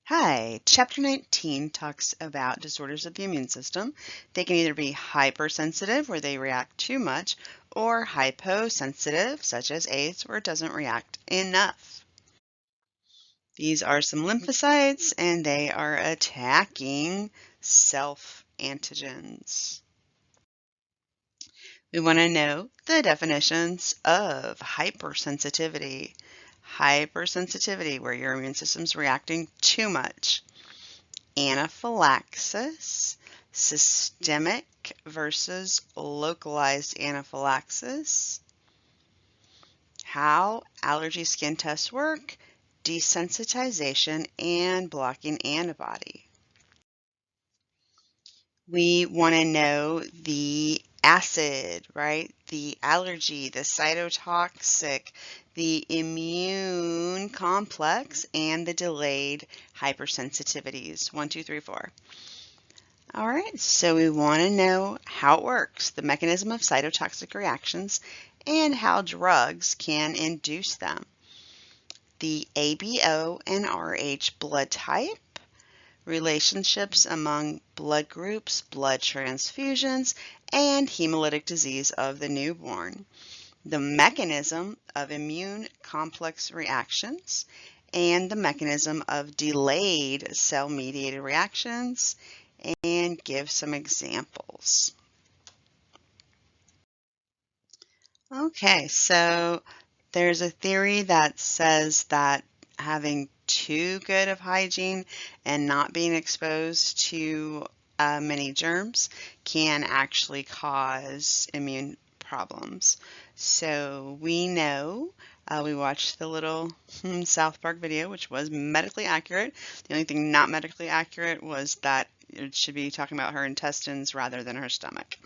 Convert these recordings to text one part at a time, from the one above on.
Hi, Chapter 19 talks about disorders of the immune system. They can either be hypersensitive, where they react too much, or hyposensitive, such as AIDS, where it doesn't react enough. These are some lymphocytes, and they are attacking self-antigens. We want to know the definitions of hypersensitivity. Hypersensitivity, where your immune system's reacting too much. Anaphylaxis, systemic versus localized anaphylaxis, how allergy skin tests work, desensitization, and blocking antibody. We want to know the acid, right? The allergy, the cytotoxic, the immune complex, and the delayed hypersensitivities. 1, 2, 3, 4. All right, so we want to know how it works, the mechanism of cytotoxic reactions, and how drugs can induce them. The ABO and RH blood type, relationships among blood groups, blood transfusions, and hemolytic disease of the newborn. The mechanism of immune complex reactions, and the mechanism of delayed cell-mediated reactions, and give some examples. Okay, so there's a theory that says that having too good of hygiene and not being exposed to many germs can actually cause immune problems. So we know, we watched the little South Park video, which was medically accurate. The only thing not medically accurate was that it should be talking about her intestines rather than her stomach.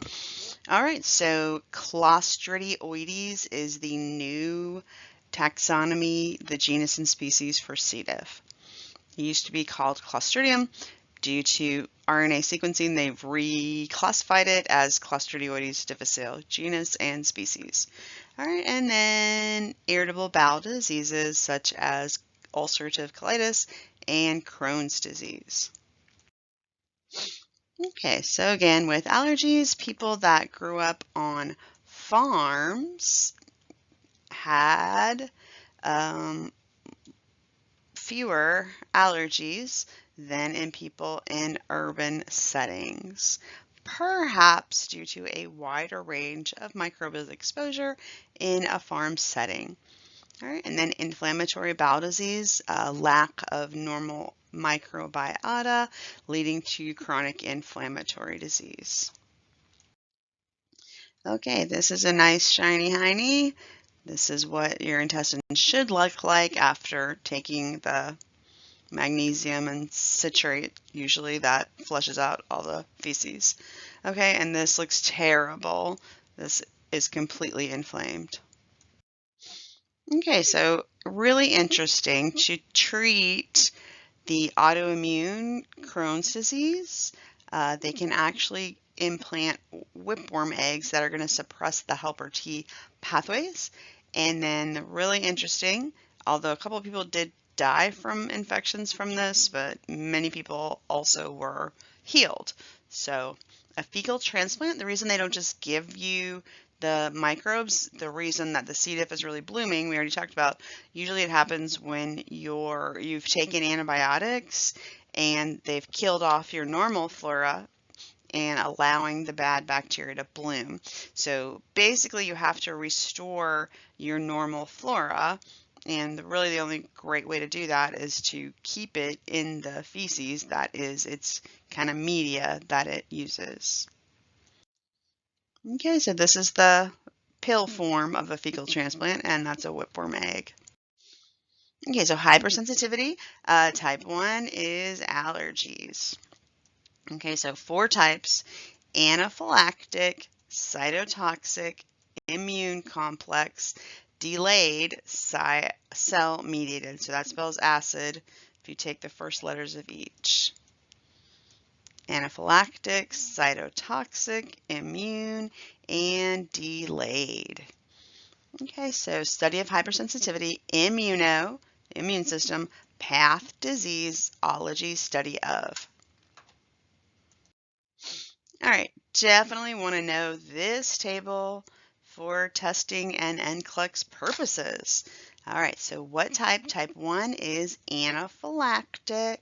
All right, so Clostridioides is the new taxonomy, the genus and species for C. diff. It used to be called Clostridium. Due to RNA sequencing, they've reclassified it as Clostridioides difficile, genus and species. All right, and then irritable bowel diseases such as ulcerative colitis and Crohn's disease. Okay, so again, with allergies, people that grew up on farms had fewer allergies than in people in urban settings, perhaps due to a wider range of microbial exposure in a farm setting. All right, and then inflammatory bowel disease, lack of normal microbiota leading to chronic inflammatory disease. Okay, this is a nice shiny hiney. This is what your intestines should look like after taking the magnesium and citrate. Usually that flushes out all the feces. Okay, and this looks terrible. This is completely inflamed. Okay, so really interesting to treat the autoimmune Crohn's disease. They can actually implant whipworm eggs that are going to suppress the helper T pathways. And then really interesting, although a couple of people did die from infections from this, but many people also were healed. So a fecal transplant, the reason they don't just give you the microbes, the reason that the C. diff is really blooming, we already talked about, usually it happens when you've taken antibiotics and they've killed off your normal flora and allowing the bad bacteria to bloom. So basically you have to restore your normal flora, and really the only great way to do that is to keep it in the feces, that is its kind of media that it uses. Okay, so this is the pill form of a fecal transplant, and that's a whipworm egg. Okay, so hypersensitivity, type 1 is allergies. Okay, so 4 types: anaphylactic, cytotoxic, immune complex, delayed, cell-mediated. So that spells acid if you take the first letters of each. Anaphylactic, cytotoxic, immune, and delayed. Okay, so study of hypersensitivity, immuno, immune system, path, disease, ology, study of. All right, definitely want to know this table for testing and NCLEX purposes. All right, so what type? Type 1 is anaphylactic,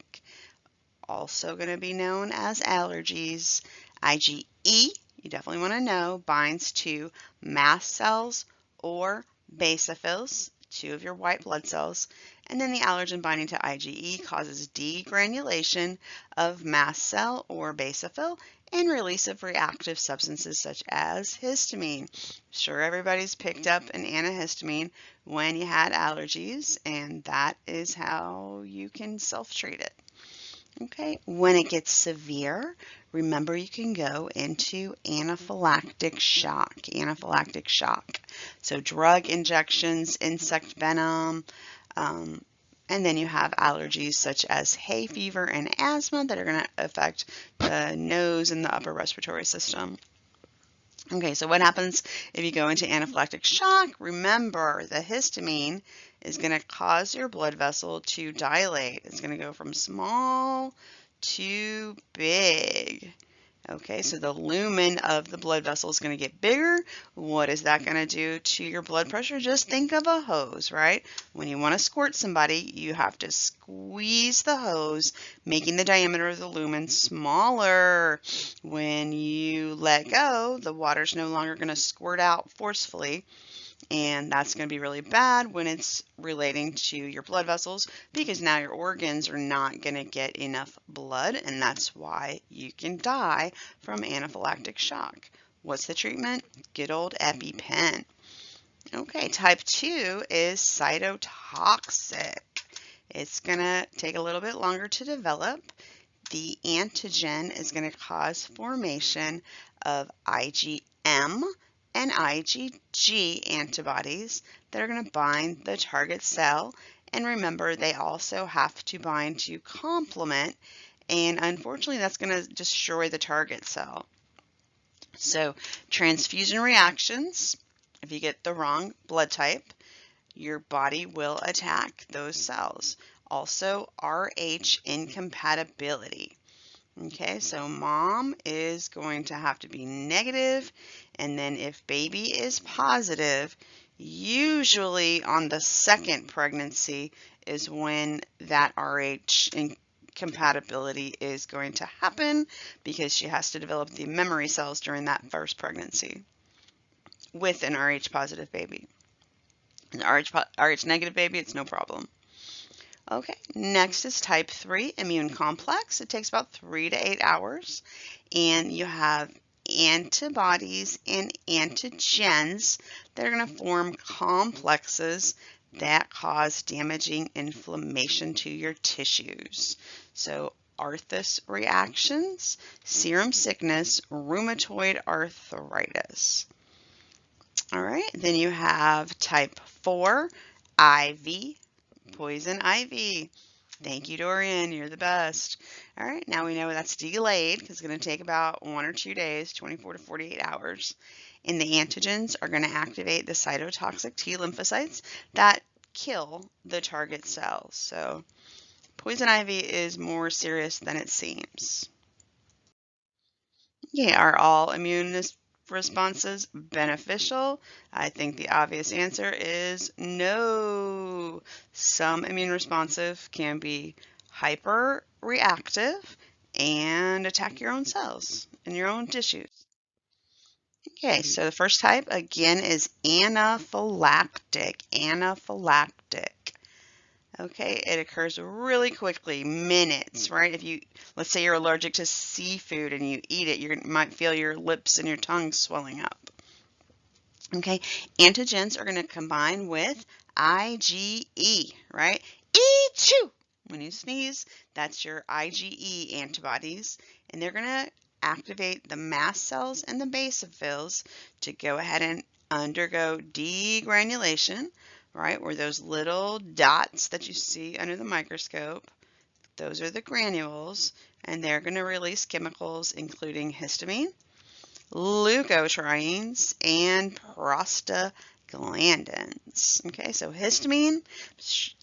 also going to be known as allergies. IgE, you definitely want to know, binds to mast cells or basophils, two of your white blood cells. And then the allergen binding to IgE causes degranulation of mast cell or basophil and release of reactive substances such as histamine. Sure, everybody's picked up an antihistamine when you had allergies, and that is how you can self-treat it. Okay, when it gets severe, remember you can go into anaphylactic shock. Anaphylactic shock. So drug injections, insect venom, and then you have allergies such as hay fever and asthma that are going to affect the nose and the upper respiratory system. Okay, so what happens if you go into anaphylactic shock? Remember, the histamine is going to cause your blood vessel to dilate. It's going to go from small to big. Okay, so the lumen of the blood vessel is going to get bigger. What is that going to do to your blood pressure? Just think of a hose, right? When you want to squirt somebody, you have to squeeze the hose, making the diameter of the lumen smaller. When you let go, the water's no longer going to squirt out forcefully. And that's going to be really bad when it's relating to your blood vessels, because now your organs are not going to get enough blood, and that's why you can die from anaphylactic shock. What's the treatment? Good old EpiPen. Okay, type 2 is cytotoxic. It's going to take a little bit longer to develop. The antigen is going to cause formation of IgM and IgG antibodies that are going to bind the target cell. And remember, they also have to bind to complement, and unfortunately that's going to destroy the target cell. So transfusion reactions, if you get the wrong blood type, your body will attack those cells. Also, Rh incompatibility. Okay, so mom is going to have to be negative, and then if baby is positive, usually on the second pregnancy is when that Rh incompatibility is going to happen, because she has to develop the memory cells during that first pregnancy with an Rh positive baby. An Rh negative baby, it's no problem. Okay, next is type 3 immune complex. It takes about 3 to 8 hours, and you have antibodies and antigens that are going to form complexes that cause damaging inflammation to your tissues. So Arthus reactions, serum sickness, rheumatoid arthritis. All right, then you have type 4 IV. Poison ivy. Thank you, Dorian. You're the best. All right, now we know that's delayed because it's going to take about 1 or 2 days, 24 to 48 hours. And the antigens are going to activate the cytotoxic T lymphocytes that kill the target cells. So poison ivy is more serious than it seems. Yeah, are all immune responses beneficial? I think the obvious answer is no. Some immune responsive can be hyperreactive and attack your own cells and your own tissues. Okay, so the first type again is anaphylactic. Anaphylactic. Okay, it occurs really quickly, minutes, right? If you, let's say you're allergic to seafood and you eat it, you might feel your lips and your tongue swelling up. Okay, antigens are going to combine with IgE, right? Achoo! When you sneeze, that's your IgE antibodies, and they're going to activate the mast cells and the basophils to go ahead and undergo degranulation, right, where those little dots that you see under the microscope, those are the granules, and they're going to release chemicals including histamine, leukotrienes, and prostaglandins. prostaglandins. Okay, so histamine,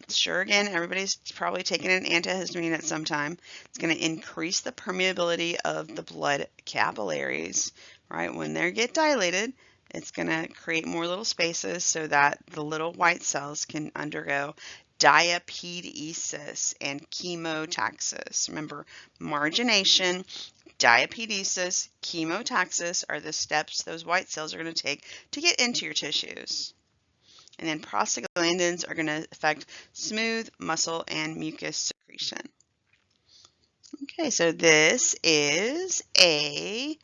sure, again, everybody's probably taken an antihistamine at some time. It's going to increase the permeability of the blood capillaries, right? When they get dilated, it's going to create more little spaces so that the little white cells can undergo diapedesis and chemotaxis. Remember, margination, diapedesis, chemotaxis are the steps those white cells are going to take to get into your tissues. And then prostaglandins are going to affect smooth muscle and mucus secretion. Okay, so this is a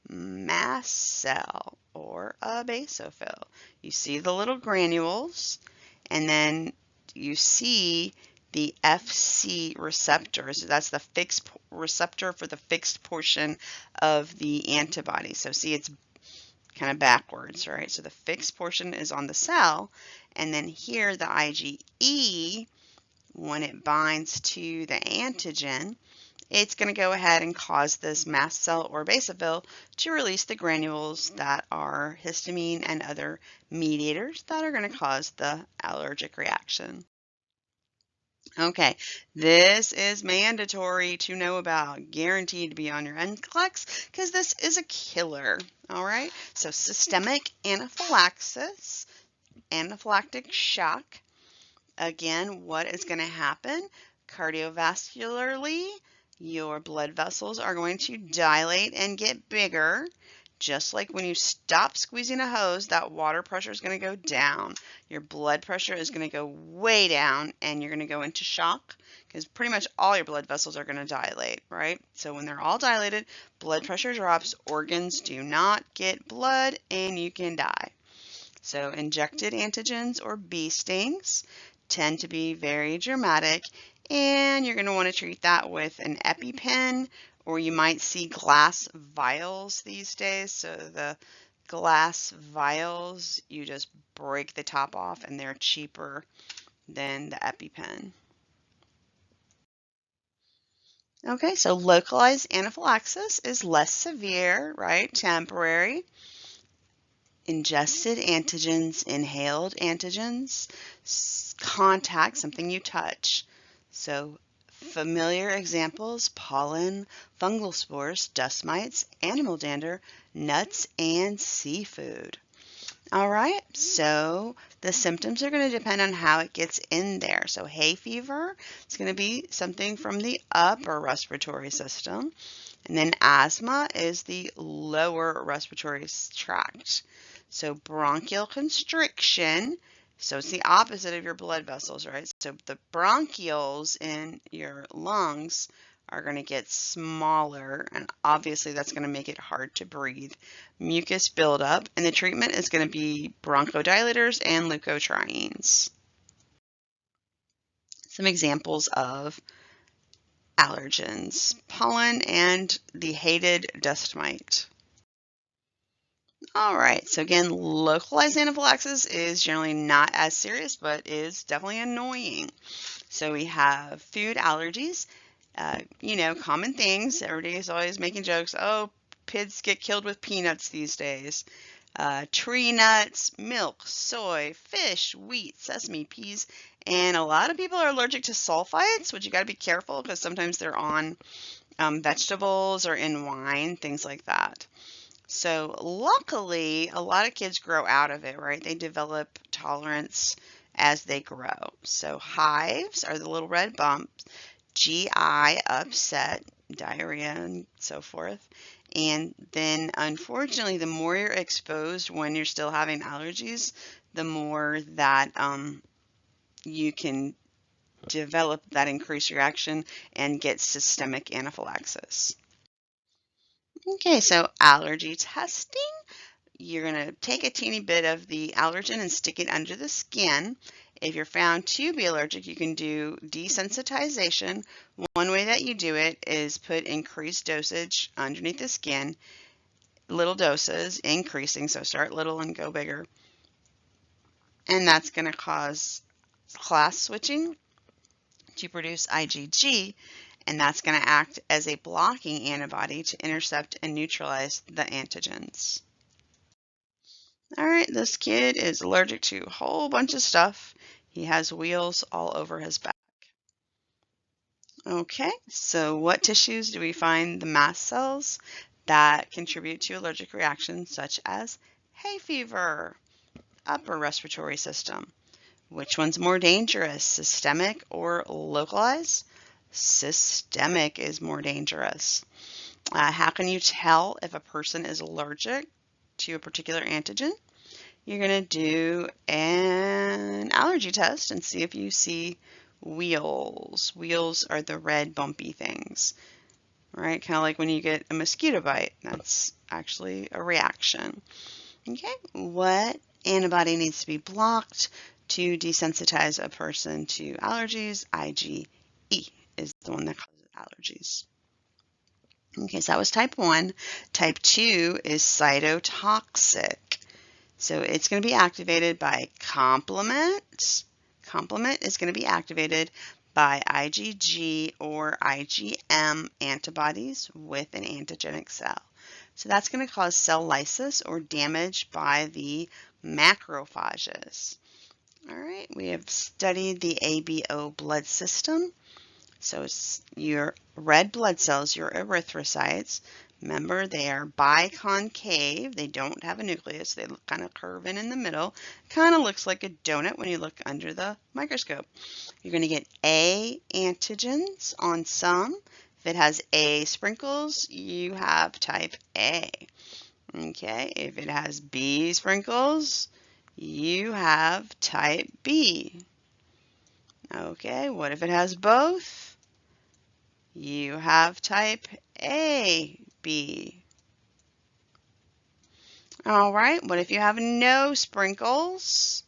mast cell or a basophil. You see the little granules, and then you see the Fc receptors. That's the fixed receptor for the fixed portion of the antibody. So see, it's kind of backwards, right? So the fixed portion is on the cell, and then here the IgE, when it binds to the antigen, it's going to go ahead and cause this mast cell or basophil to release the granules that are histamine and other mediators that are going to cause the allergic reaction. Okay, this is mandatory to know about, guaranteed to be on your NCLEX because this is a killer. All right, so systemic anaphylaxis, anaphylactic shock. Again, what is going to happen? Cardiovascularly, your blood vessels are going to dilate and get bigger. Just like when you stop squeezing a hose, that water pressure is going to go down. Your blood pressure is going to go way down, and you're going to go into shock because pretty much all your blood vessels are going to dilate, right? So when they're all dilated, blood pressure drops, organs do not get blood, and you can die. So injected antigens or bee stings tend to be very dramatic, and you're going to want to treat that with an EpiPen, or you might see glass vials these days. So the glass vials, you just break the top off, and they're cheaper than the EpiPen. Okay, so localized anaphylaxis is less severe, right? Temporary. Ingested antigens, inhaled antigens, contact, something you touch. So familiar examples: pollen, fungal spores, dust mites, animal dander, nuts, and seafood. All right, so the symptoms are going to depend on how it gets in there. So hay fever, it's going to be something from the upper respiratory system. And then asthma is the lower respiratory tract. So bronchial constriction, so it's the opposite of your blood vessels, right? So the bronchioles in your lungs are going to get smaller, and obviously that's going to make it hard to breathe. Mucus buildup, and the treatment is going to be bronchodilators and leukotrienes. Some examples of allergens: pollen and the hated dust mite. All right, so again, localized anaphylaxis is generally not as serious, but is definitely annoying. So we have food allergies, common things. Everybody is always making jokes. Oh, pigs get killed with peanuts these days. Tree nuts, milk, soy, fish, wheat, sesame, peas, and a lot of people are allergic to sulfites, which you got to be careful because sometimes they're on vegetables or in wine, things like that. So luckily, a lot of kids grow out of it, right? They develop tolerance as they grow. So hives are the little red bumps, GI upset, diarrhea, and so forth. And then unfortunately, the more you're exposed when you're still having allergies, the more that you can develop that increased reaction and get systemic anaphylaxis. Okay, so allergy testing. You're going to take a teeny bit of the allergen and stick it under the skin. If you're found to be allergic, you can do desensitization. One way that you do it is put increased dosage underneath the skin, little doses, increasing, so start little and go bigger. And that's going to cause class switching to produce IgG, and that's going to act as a blocking antibody to intercept and neutralize the antigens. All right, this kid is allergic to a whole bunch of stuff. He has wheals all over his back. Okay, so what tissues do we find the mast cells that contribute to allergic reactions such as hay fever, upper respiratory system? Which one's more dangerous, systemic or localized? Systemic is more dangerous. How can you tell if a person is allergic to a particular antigen? You're going to do an allergy test and see if you see wheals. Wheals are the red bumpy things, right? Kind of like when you get a mosquito bite. That's actually a reaction. Okay, what antibody needs to be blocked to desensitize a person to allergies? IgE is the one that causes allergies. Okay, so that was type 1. Type 2 is cytotoxic. So it's going to be activated by complement. Complement is going to be activated by IgG or IgM antibodies with an antigenic cell. So that's going to cause cell lysis or damage by the macrophages. All right, we have studied the ABO blood system. So it's your red blood cells, your erythrocytes. Remember, they are biconcave. They don't have a nucleus. They kind of curve in the middle. Kind of looks like a donut when you look under the microscope. You're going to get A antigens on some. If it has A sprinkles, you have type A. Okay, if it has B sprinkles, you have type B. Okay, what if it has both? You have type A, B. All right, what if you have no sprinkles?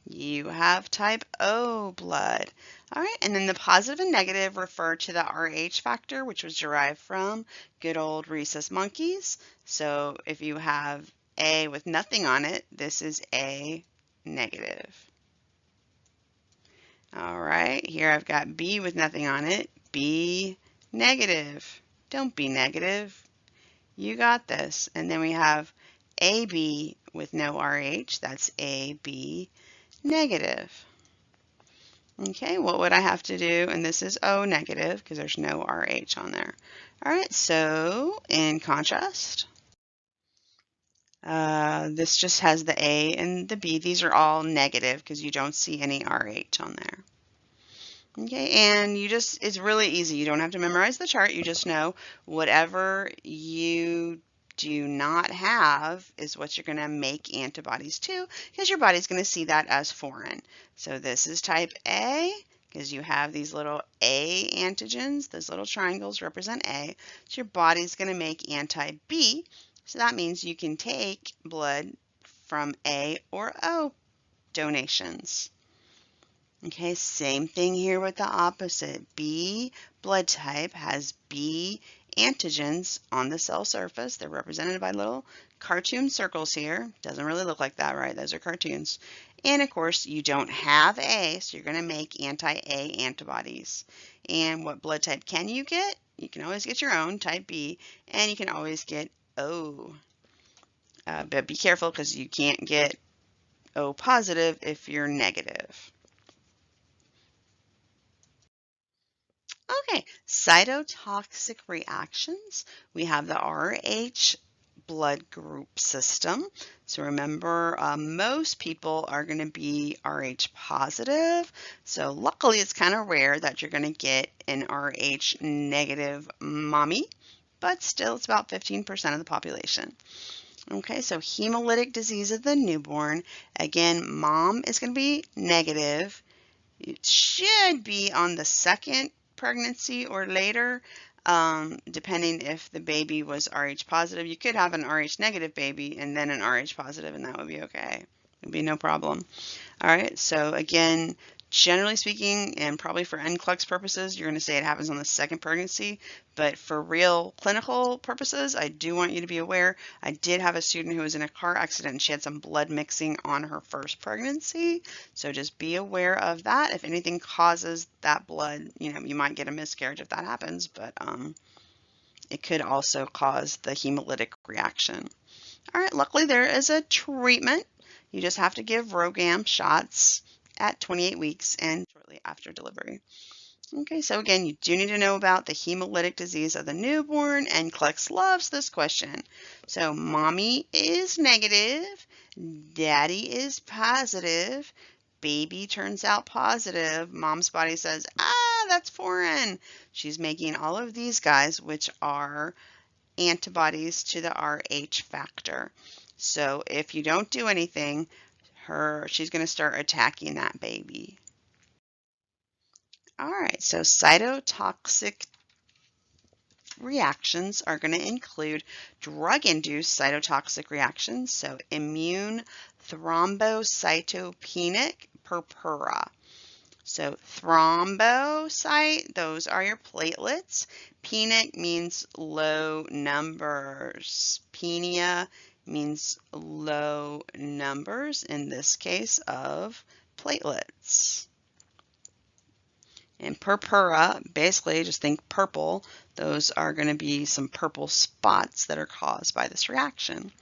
You have type O blood. All right, and then the positive and negative refer to the Rh factor, which was derived from good old rhesus monkeys. So if you have A with nothing on it, this is A negative. All right, here I've got B with nothing on it, B negative. Don't be negative. You got this. And then we have AB with no RH. That's AB negative. Okay, what would I have to do? And this is O negative because there's no RH on there. All right, so in contrast, this just has the A and the B. These are all negative because you don't see any RH on there. Okay, and it's really easy. You don't have to memorize the chart. You just know whatever you do not have is what you're going to make antibodies to because your body's going to see that as foreign. So this is type A because you have these little A antigens. Those little triangles represent A. So your body's going to make anti-B. So that means you can take blood from A or O donations. Okay, same thing here with the opposite. B blood type has B antigens on the cell surface. They're represented by little cartoon circles here. Doesn't really look like that, right? Those are cartoons. And of course, you don't have A, so you're going to make anti-A antibodies. And what blood type can you get? You can always get your own, type B, and you can always get O. But be careful because you can't get O positive if you're negative. Okay, cytotoxic reactions. We have the Rh blood group system. So remember, most people are going to be Rh positive. So luckily, it's kind of rare that you're going to get an Rh negative mommy, but still it's about 15% of the population. Okay, so hemolytic disease of the newborn. Again, mom is going to be negative. It should be on the second pregnancy or later, depending if the baby was Rh positive. You could have an Rh negative baby and then an Rh positive, and that would be okay. It would be no problem. All right, so again, generally speaking, and probably for NCLEX purposes, you're going to say it happens on the second pregnancy, but for real clinical purposes, I do want you to be aware. I did have a student who was in a car accident and she had some blood mixing on her first pregnancy, so just be aware of that. If anything causes that blood, you might get a miscarriage if that happens, but it could also cause the hemolytic reaction. All right, luckily there is a treatment. You just have to give RhoGAM shots at 28 weeks and shortly after delivery. Okay, so again, you do need to know about the hemolytic disease of the newborn, and NCLEX loves this question. So mommy is negative, daddy is positive, baby turns out positive, mom's body says, ah, that's foreign. She's making all of these guys, which are antibodies to the Rh factor. So if you don't do anything, she's going to start attacking that baby. All right, so cytotoxic reactions are going to include drug-induced cytotoxic reactions, so immune thrombocytopenic purpura. So thrombocyte, those are your platelets. Penic means low numbers. Penia means low numbers, in this case of platelets. And purpura, basically just think purple. Those are going to be some purple spots that are caused by this reaction.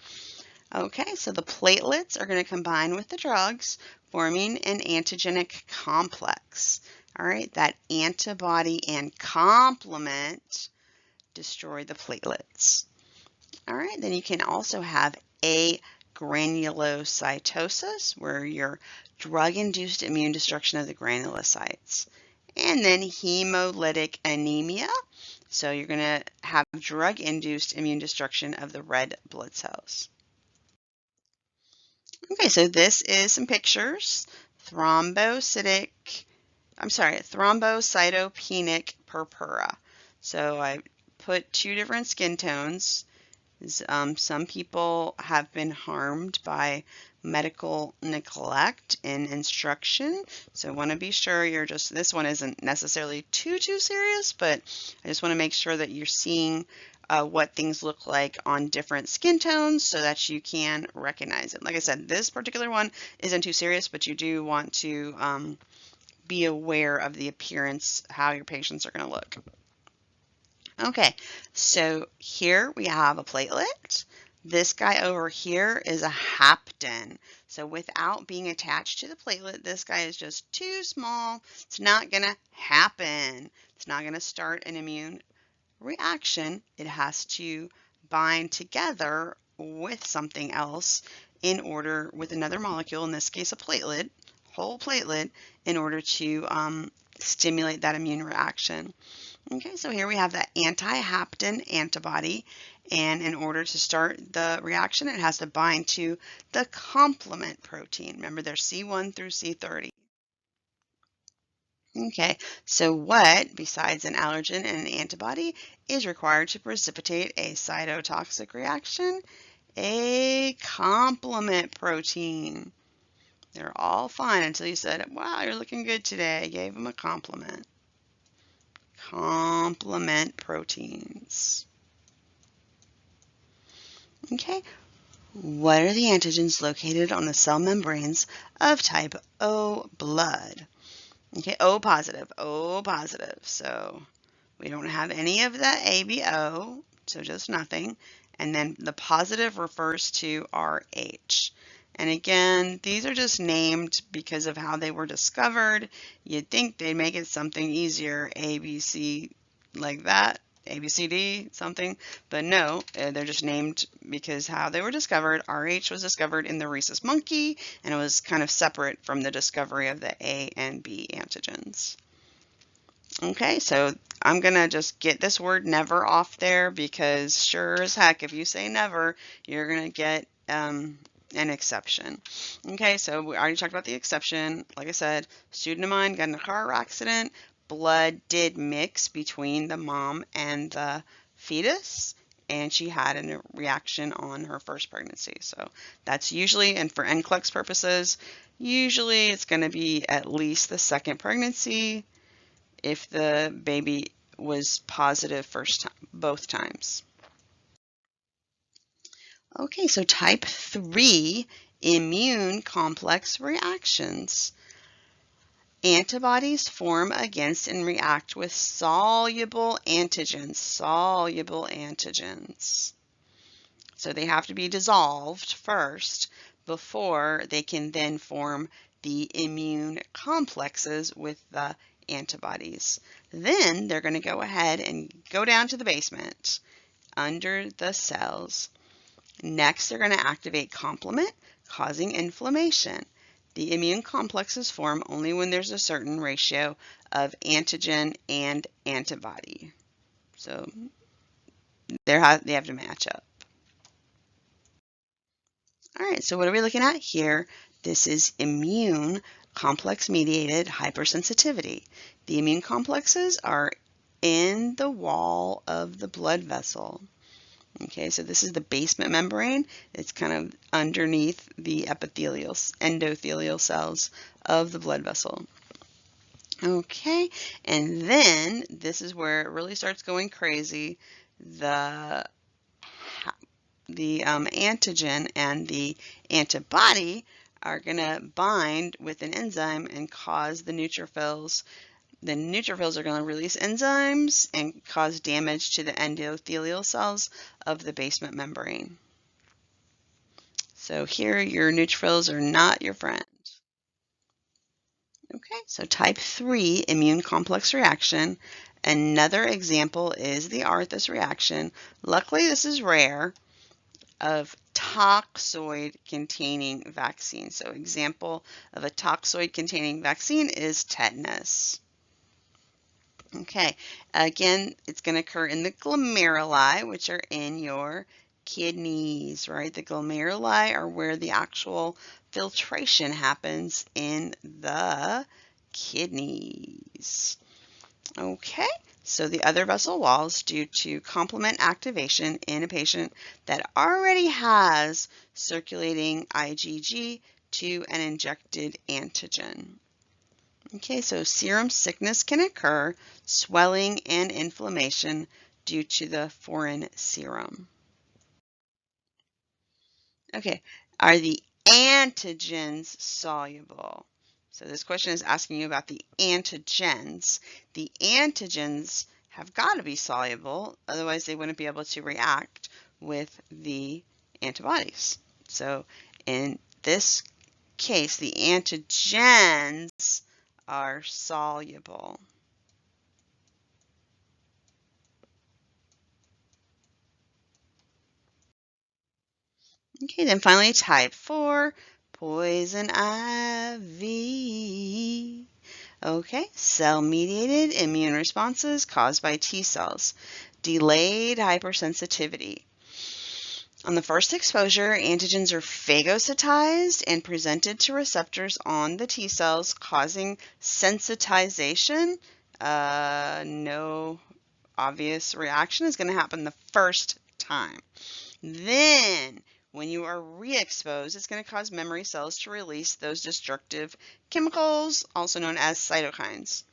Okay, so the platelets are going to combine with the drugs, forming an antigenic complex. All right, that antibody and complement destroy the platelets. All right, then you can also have agranulocytosis, where your drug-induced immune destruction of the granulocytes. And then hemolytic anemia. So you're going to have drug-induced immune destruction of the red blood cells. Okay, so this is some pictures. Thrombocytopenic purpura. So I put two different skin tones. Some people have been harmed by medical neglect in instruction. So I want to be sure this one isn't necessarily too serious, but I just want to make sure that you're seeing what things look like on different skin tones so that you can recognize it. Like I said, this particular one isn't too serious, but you do want to be aware of the appearance, how your patients are going to look. Okay, so here we have a platelet. This guy over here is a hapten. So without being attached to the platelet, this guy is just too small. It's not going to happen. It's not going to start an immune reaction. It has to bind together with something else with another molecule, in this case a platelet, whole platelet, in order to stimulate that immune reaction. Okay, so here we have the anti-hapten antibody, and in order to start the reaction, it has to bind to the complement protein. Remember, there's C1 through C30. Okay, so what, besides an allergen and an antibody, is required to precipitate a cytotoxic reaction? A complement protein. They're all fine until you said, wow, you're looking good today. I gave them a compliment. Complement proteins. Okay, what are the antigens located on the cell membranes of type O blood? Okay, O positive. So we don't have any of the ABO, so just nothing. And then the positive refers to RH. And again, these are just named because of how they were discovered. You'd think they'd make it something easier, ABC, like that, ABCD, something. But no, they're just named because how they were discovered. RH was discovered in the rhesus monkey, and it was kind of separate from the discovery of the A and B antigens. Okay, so I'm going to just get this word never off there, because sure as heck, if you say never, you're going to get an exception. Okay, so we already talked about the exception. Like I said, student of mine got in a car accident. Blood did mix between the mom and the fetus, and she had a reaction on her first pregnancy. So that's usually, and for NCLEX purposes, usually it's going to be at least the second pregnancy if the baby was positive both times. Okay, so type 3 immune complex reactions. Antibodies form against and react with soluble antigens. So they have to be dissolved first before they can then form the immune complexes with the antibodies. Then they're going to go ahead and go down to the basement under the cells. Next, they're going to activate complement, causing inflammation. The immune complexes form only when there's a certain ratio of antigen and antibody. So they have to match up. All right, so what are we looking at here? This is immune complex mediated hypersensitivity. The immune complexes are in the wall of the blood vessel. Okay, so this is the basement membrane. It's kind of underneath the endothelial cells of the blood vessel. Okay, and then this is where it really starts going crazy. The antigen and the antibody are going to bind with an enzyme and cause the neutrophils. The neutrophils are going to release enzymes and cause damage to the endothelial cells of the basement membrane. So here, your neutrophils are not your friend. Okay, so type 3 immune complex reaction. Another example is the Arthus reaction. Luckily, this is rare, of toxoid containing vaccine. So example of a toxoid containing vaccine is tetanus. Okay, again, it's going to occur in the glomeruli, which are in your kidneys, right? The glomeruli are where the actual filtration happens in the kidneys. Okay, so the other vessel walls due to complement activation in a patient that already has circulating IgG to an injected antigen. Okay, so serum sickness can occur, swelling and inflammation due to the foreign serum. Okay, are the antigens soluble? So this question is asking you about the antigens. The antigens have got to be soluble, otherwise they wouldn't be able to react with the antibodies. So in this case, the antigens are soluble. Okay, then finally type 4, poison ivy. Okay, cell-mediated immune responses caused by T cells. Delayed hypersensitivity. On the first exposure, antigens are phagocytized and presented to receptors on the T cells, causing sensitization. No obvious reaction is going to happen the first time. Then, when you are re-exposed, it's going to cause memory cells to release those destructive chemicals, also known as cytokines.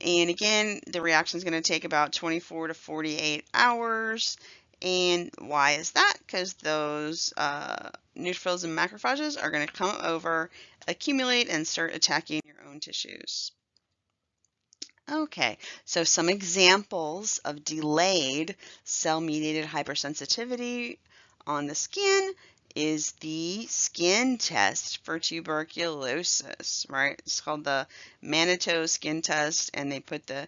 And again, the reaction is going to take about 24 to 48 hours. And why is that? Because those neutrophils and macrophages are going to come over, accumulate, and start attacking your own tissues. Okay, so some examples of delayed cell-mediated hypersensitivity on the skin is the skin test for tuberculosis, right? It's called the Manitou skin test, and they put the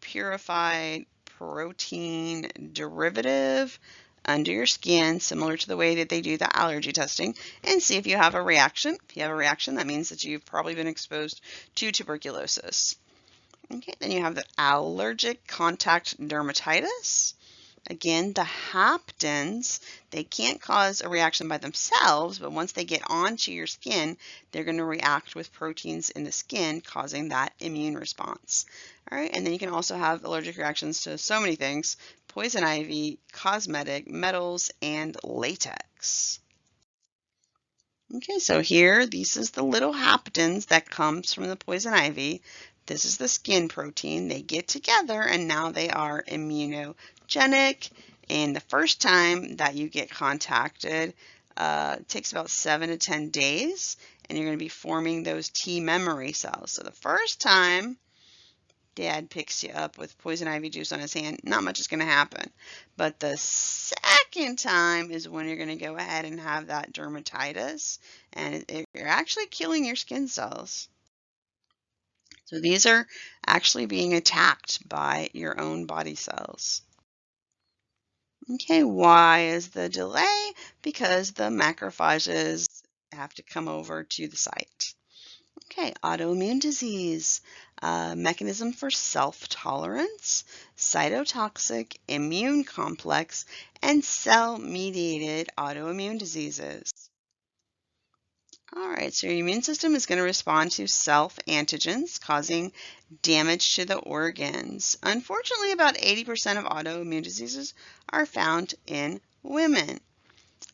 purified protein derivative under your skin, similar to the way that they do the allergy testing, and see if you have a reaction. If you have a reaction, that means that you've probably been exposed to tuberculosis. Okay, then you have the allergic contact dermatitis. Again, the haptens, they can't cause a reaction by themselves, but once they get onto your skin, they're going to react with proteins in the skin, causing that immune response. All right, and then you can also have allergic reactions to so many things: poison ivy, cosmetic, metals, and latex. Okay, so here, this is the little haptens that comes from the poison ivy. This is the skin protein. They get together and now they are immunogenic. And the first time that you get contacted, it takes about 7 to 10 days, and you're going to be forming those T memory cells. So the first time Dad picks you up with poison ivy juice on his hand, not much is going to happen. But the second second time is when you're going to go ahead and have that dermatitis, and you're actually killing your skin cells. So these are actually being attacked by your own body cells. Okay, why is the delay? Because the macrophages have to come over to the site. Okay, autoimmune disease, mechanism for self-tolerance, cytotoxic, immune complex, and cell-mediated autoimmune diseases. All right, so your immune system is going to respond to self-antigens, causing damage to the organs. Unfortunately, about 80% of autoimmune diseases are found in women.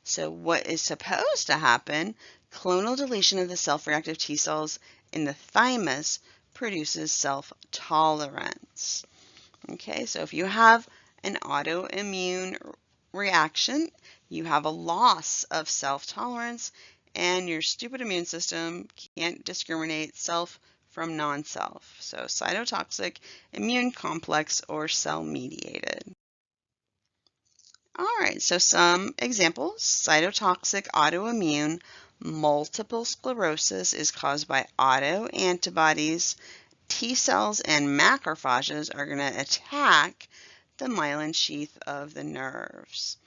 So what is supposed to happen? Clonal deletion of the self-reactive T cells in the thymus produces self-tolerance. Okay, so if you have an autoimmune reaction, you have a loss of self-tolerance, and your stupid immune system can't discriminate self from non-self. So cytotoxic, immune complex, or cell-mediated. All right, so some examples. Cytotoxic autoimmune multiple sclerosis is caused by autoantibodies. T cells and macrophages are going to attack the myelin sheath of the nerves.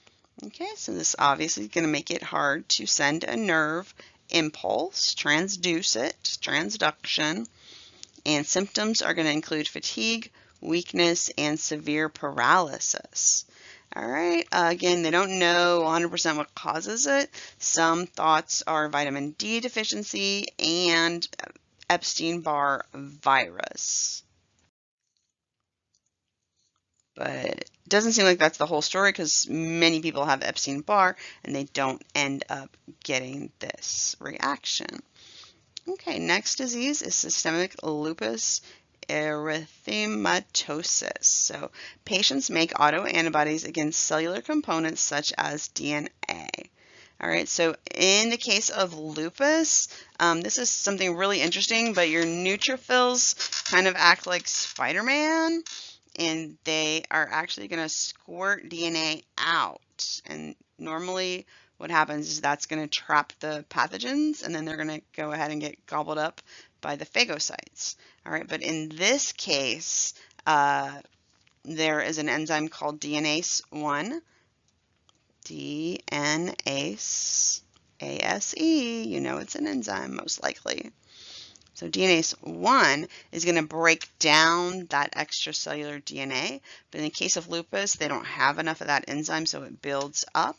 Okay, so this obviously is going to make it hard to send a nerve impulse, transduce it, transduction, and symptoms are going to include fatigue, weakness, and severe paralysis. All right, again, they don't know 100% what causes it. Some thoughts are vitamin D deficiency and Epstein-Barr virus. But it doesn't seem like that's the whole story because many people have Epstein-Barr and they don't end up getting this reaction. Okay, next disease is systemic lupus erythematosus. So patients make autoantibodies against cellular components such as DNA. All right, so in the case of lupus, this is something really interesting, but your neutrophils kind of act like Spider-Man, and they are actually going to squirt DNA out. And normally what happens is that's going to trap the pathogens, and then they're going to go ahead and get gobbled up by the phagocytes. All right, but in this case, there is an enzyme called DNase-1. DNase, you know it's an enzyme most likely. So DNase-1 is going to break down that extracellular DNA, but in the case of lupus, they don't have enough of that enzyme, so it builds up,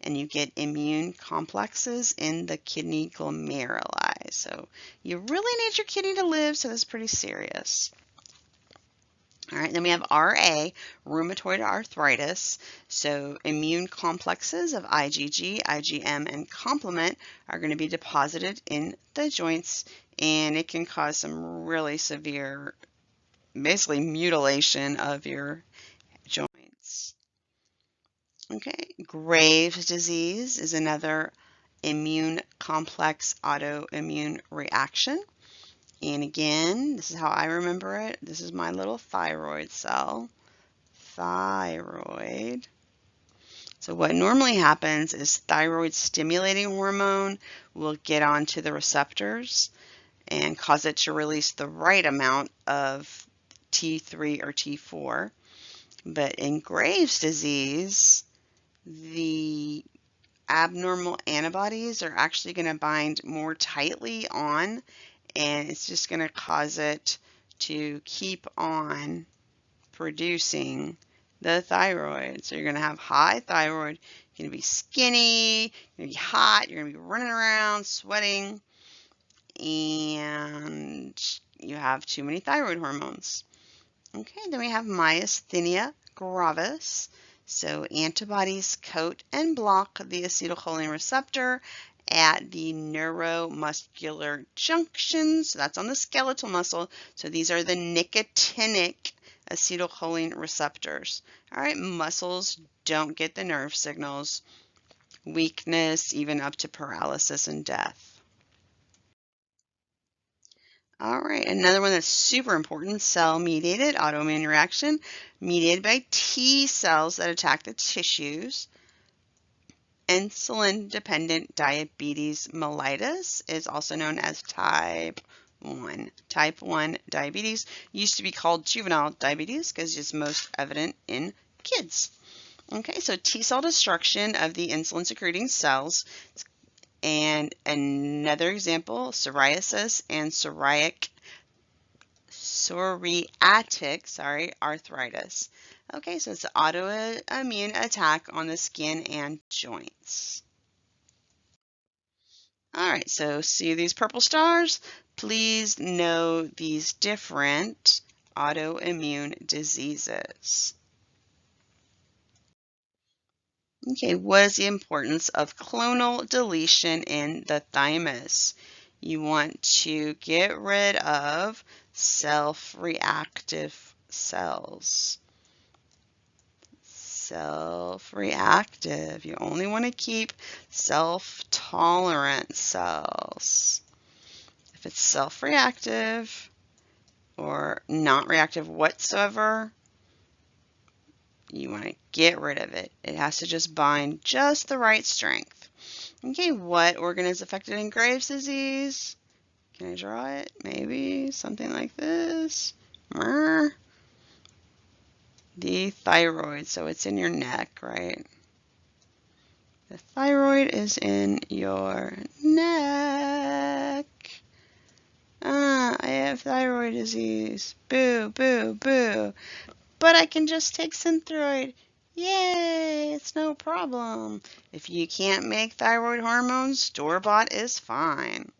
and you get immune complexes in the kidney glomeruli. So you really need your kidney to live, so that's pretty serious. All right, then we have RA, rheumatoid arthritis. So immune complexes of IgG, IgM, and complement are going to be deposited in the joints, and it can cause some really severe, basically mutilation of your joints. Okay, Graves' disease is another immune complex autoimmune reaction. And again, this is how I remember it. This is my little thyroid cell. Thyroid. So what normally happens is thyroid stimulating hormone will get onto the receptors and cause it to release the right amount of T3 or T4. But in Graves' disease, the abnormal antibodies are actually going to bind more tightly on, and it's just going to cause it to keep on producing the thyroid. So you're going to have high thyroid, you're going to be skinny, you're going to be hot, you're going to be running around, sweating, and you have too many thyroid hormones. Okay, then we have myasthenia gravis. So antibodies coat and block the acetylcholine receptor at the neuromuscular junctions. So that's on the skeletal muscle. So these are the nicotinic acetylcholine receptors. All right, muscles don't get the nerve signals. Weakness, even up to paralysis and death. All right, another one that's super important, cell-mediated autoimmune reaction, mediated by T cells that attack the tissues. insulin-dependent diabetes mellitus is also known as type 1. Type 1 diabetes used to be called juvenile diabetes because it's most evident in kids. Okay, so T cell destruction of the insulin-secreting cells. And another example, psoriasis and psoriatic arthritis. Okay, so it's an autoimmune attack on the skin and joints. All right, so see these purple stars? Please know these different autoimmune diseases. Okay, what is the importance of clonal deletion in the thymus? You want to get rid of self-reactive cells. Self-reactive. You only want to keep self-tolerant cells. If it's self-reactive or not reactive whatsoever, you want to get rid of it. It has to just bind just the right strength. Okay, what organ is affected in Graves' disease? Can I draw it? Maybe something like this. The thyroid, so it's in your neck, right? The thyroid is in your neck. I have thyroid disease. Boo, boo, boo. But I can just take Synthroid. Yay, it's no problem. If you can't make thyroid hormones, store-bought is fine.